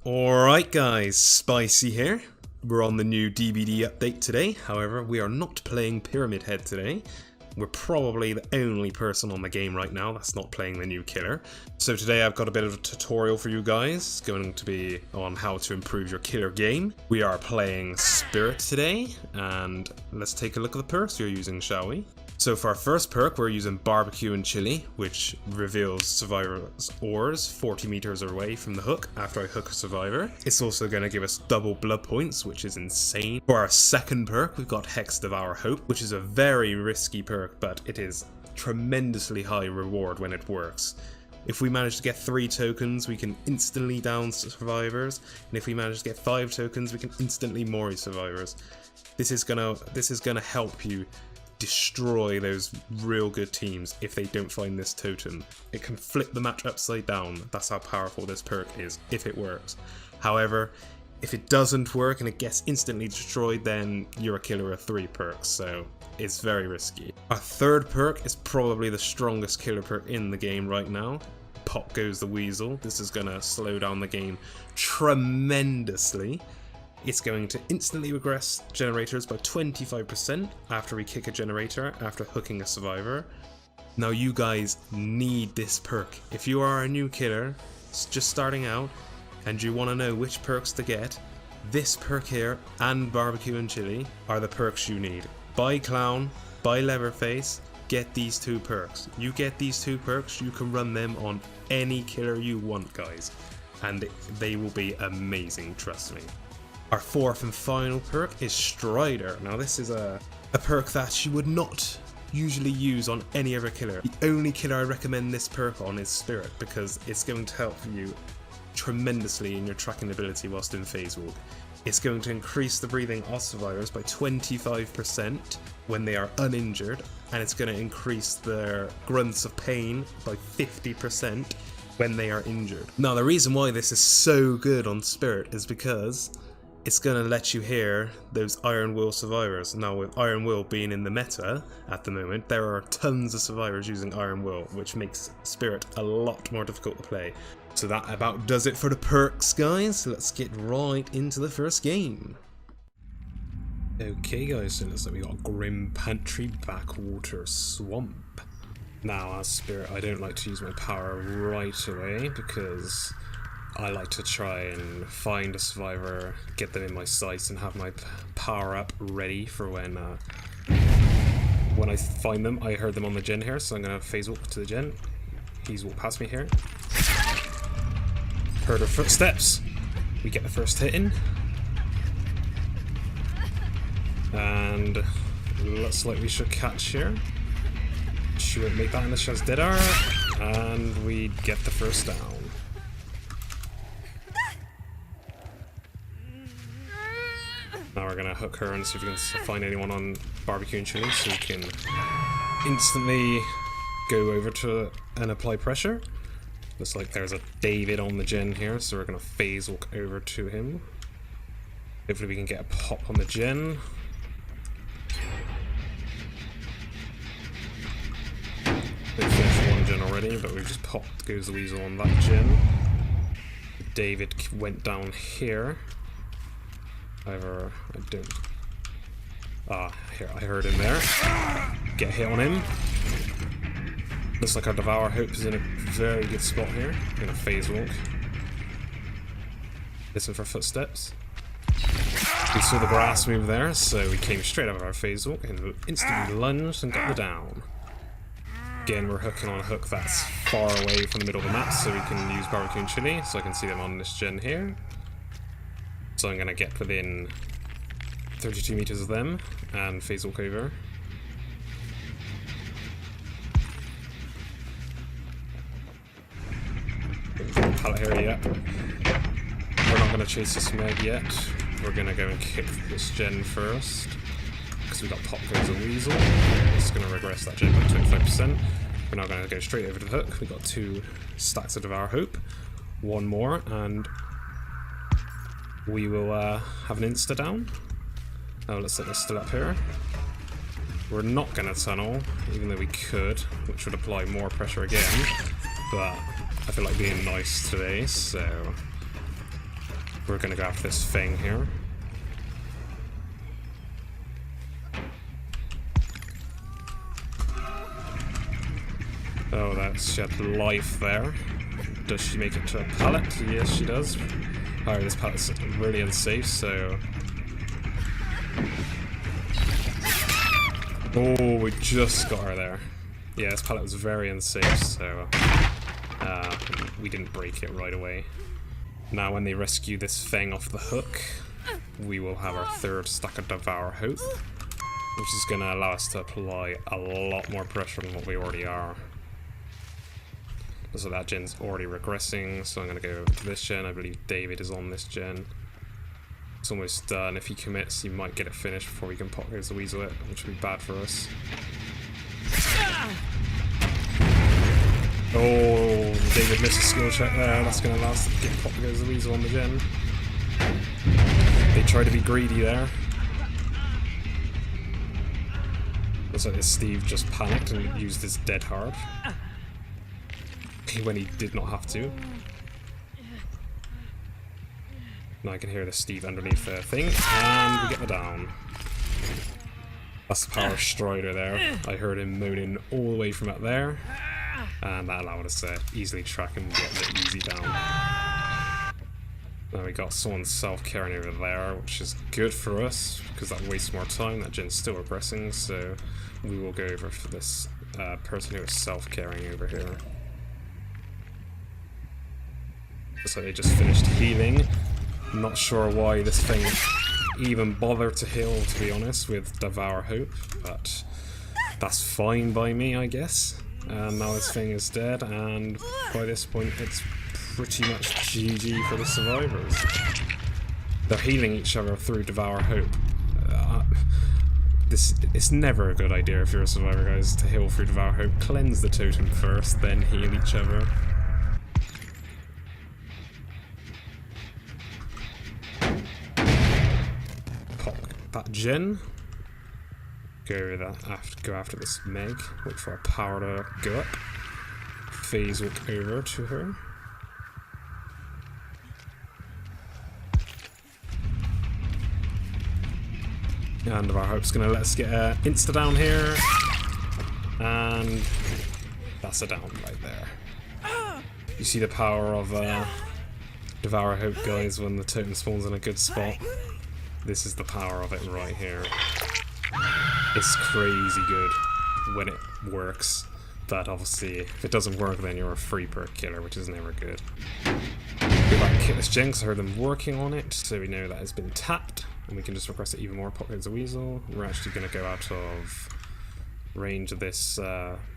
Alright guys, Spicy here. We're on the new DVD update today, however we are not playing Pyramid Head today. We're probably the only person on the game right now that's not playing the new killer. So today I've got a bit of a tutorial for you guys. It's going to be on how to improve your killer game. We are playing Spirit today, and let's take a look at the perks you're using, shall we? So for our first perk, we're using Barbecue and Chili, which reveals survivor's ores 40 meters away from the hook after I hook a survivor. It's also going to give us double blood points, which is insane. For our second perk, we've got Hex Devour Hope, which is a very risky perk, but it is tremendously high reward when it works. If we manage to get 3 tokens, we can instantly down survivors, and if we manage to get 5 tokens, we can instantly mori survivors. This is gonna help you destroy those real good teams if they don't find this totem. It can flip the match upside down. That's how powerful this perk is, if it works. However, if it doesn't work and it gets instantly destroyed, then you're a killer of 3 perks, so it's very risky. Our third perk is probably the strongest killer perk in the game right now. Pop Goes the Weasel. This is gonna slow down the game tremendously. It's going to instantly regress generators by 25% after we kick a generator after hooking a survivor. Now you guys need this perk. If you are a new killer, just starting out, and you want to know which perks to get, this perk here and Barbecue and Chili are the perks you need. Buy Clown, buy Leatherface, get these 2 perks. You get these 2 perks, you can run them on any killer you want, guys. And they will be amazing, trust me. Our fourth and final perk is Strider. Now this is a perk that you would not usually use on any other killer. The only killer I recommend this perk on is Spirit, because it's going to help you tremendously in your tracking ability whilst in phase walk. It's going to increase the breathing of survivors by 25% when they are uninjured, and it's going to increase their grunts of pain by 50% when they are injured. Now the reason why this is so good on Spirit is because it's going to let you hear those Iron Will survivors. Now with Iron Will being in the meta at the moment, there are tons of survivors using Iron Will, which makes Spirit a lot more difficult to play. So that about does it for the perks, guys. So let's get right into the first game. Okay guys, so it looks like we got Grim Pantry Backwater Swamp. Now as Spirit, I don't like to use my power right away because I like to try and find a survivor, get them in my sights, and have my power up ready for when I find them. I heard them on the gen here, so I'm going to phase walk to the gen. He's walked past me here. Heard her footsteps. We get the first hit in. And looks like we should catch here. She won't make that unless she has dead armor. And we get the first down. Now we're going to hook her and see if we can find anyone on Barbecue and Chili so we can instantly go over to and apply pressure. Looks like there's a David on the gen here, so we're going to phase walk over to him. Hopefully we can get a pop on the gen. We finished one gen already, but we've just popped Goes the Weasel on that gen. David went down here. However, I don't... here, I heard him there. Get a hit on him. Looks like our Devour Hope is in a very good spot here. I'm gonna phase walk. Listen for footsteps. We saw the grass move there, so we came straight out of our phase walk and instantly lunged and got the down. Again, we're hooking on a hook that's far away from the middle of the map, so we can use Barbecue and Chili, so I can see them on this gen here. So I'm going to get within 32 meters of them and phase walk over. Pallet area. We're not going to chase this Meg yet. We're going to go and kick this gen first, because we've got Pop Goes the Weasel. It's going to regress that gen by 25%. We're now going to go straight over to the hook. We've got 2 stacks of Devour Hope. 1 more, and we will have an insta down. Now let's set this still up here. We're not going to tunnel, even though we could, which would apply more pressure again, but I feel like being nice today, so We're gonna go after this thing here. Oh, that's, she had life there. Does she make it to a pallet? Yes, she does. However, this pallet's really unsafe, so... Oh, we just got her there. Yeah, this pallet was very unsafe, so... we didn't break it right away. Now, when they rescue this thing off the hook, we will have our third stack of Devour Hope, which is going to allow us to apply a lot more pressure than what we already are. So that gen's already regressing, so I'm going to go over to this gen. I believe David is on this gen. It's almost done. If he commits, he might get it finished before we can pop goes the weasel it, which would be bad for us. Oh, David missed a skill check there. That's going to allow us to get pop goes the weasel on the gen. They tried to be greedy there. Looks like Steve just panicked and used his dead hard when he did not have to. Now I can hear the Steve underneath the thing, and we get the down. That's the power of Strider there. I heard him moaning all the way from up there, and that allowed us to easily track and get the easy down. Now we got someone self-carrying over there, which is good for us, because that wastes more time. That gen's still regressing, so we will go over for this person who is self-carrying over here. So they just finished healing. I'm not sure why this thing even bothered to heal, to be honest, with Devour Hope, but that's fine by me, I guess. And now this thing is dead, and by this point it's pretty much GG for the survivors. They're healing each other through Devour Hope. It's never a good idea if you're a survivor, guys, to heal through Devour Hope. Cleanse the totem first, then heal each other. That gen. Go after this Meg. Wait for our power to go up. Phase walk over to her. And our hope's gonna let us get an insta down here. And that's a down right there. You see the power of Devour Hope, guys, when the totem spawns in a good spot. This is the power of it right here. It's crazy good when it works, but obviously if it doesn't work then you're a free perk killer, which is never good. Go back and kill this gen, because I heard them working on it, so we know that has been tapped, and we can just request it even more. Pop goes a weasel. We're actually going to go out of range of this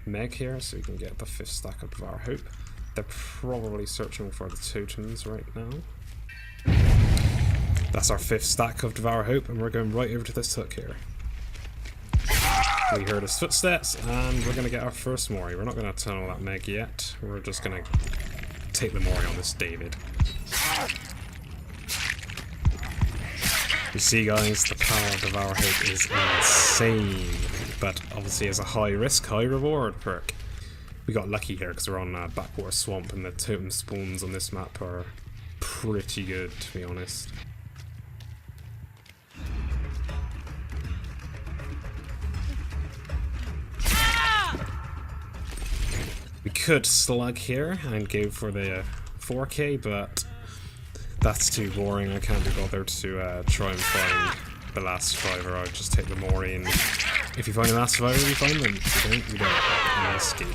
Meg here, so we can get the 5th stack of Devour Hope. They're probably searching for the totems right now. That's our 5th stack of Devour Hope, and we're going right over to this hook here. We heard his footsteps, and we're going to get our first Mori. We're not going to tunnel that Meg yet. We're just going to take the Mori on this David. You see, guys, the power of Devour Hope is insane, but obviously it's a high risk, high reward perk. We got lucky here because we're on a backwater swamp, and the totem spawns on this map are pretty good, to be honest. We could slug here and go for the 4K, but that's too boring. I can't be bothered to try and find the last survivor. I'll just take the Mori, and if you find the last survivor, we find them. If you don't, we don't. And I escape.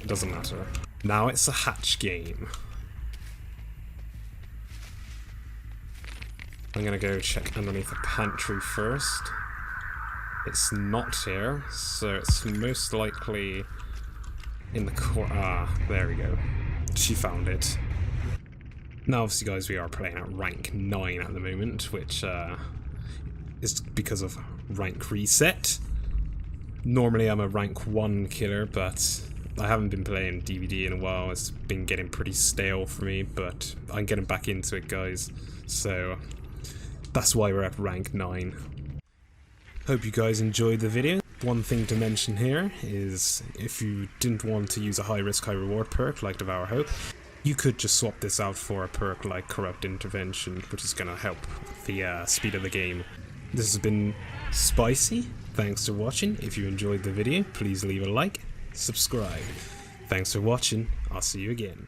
It doesn't matter. Now it's a hatch game. I'm gonna go check underneath the pantry first. It's not here, so it's most likely in the corner. Ah, there we go. She found it. Now, obviously, guys, we are playing at rank 9 at the moment, which is because of rank reset. Normally, I'm a rank 1 killer, but I haven't been playing DVD in a while. It's been getting pretty stale for me, but I'm getting back into it, guys. So that's why we're at rank 9. Hope you guys enjoyed the video. One thing to mention here is if you didn't want to use a high risk, high reward perk like Devour Hope, You could just swap this out for a perk like Corrupt Intervention, which is going to help the speed of the game. This has been Spicy. Thanks for watching. If you enjoyed the video, please leave a like, subscribe. Thanks for watching. I'll see you again.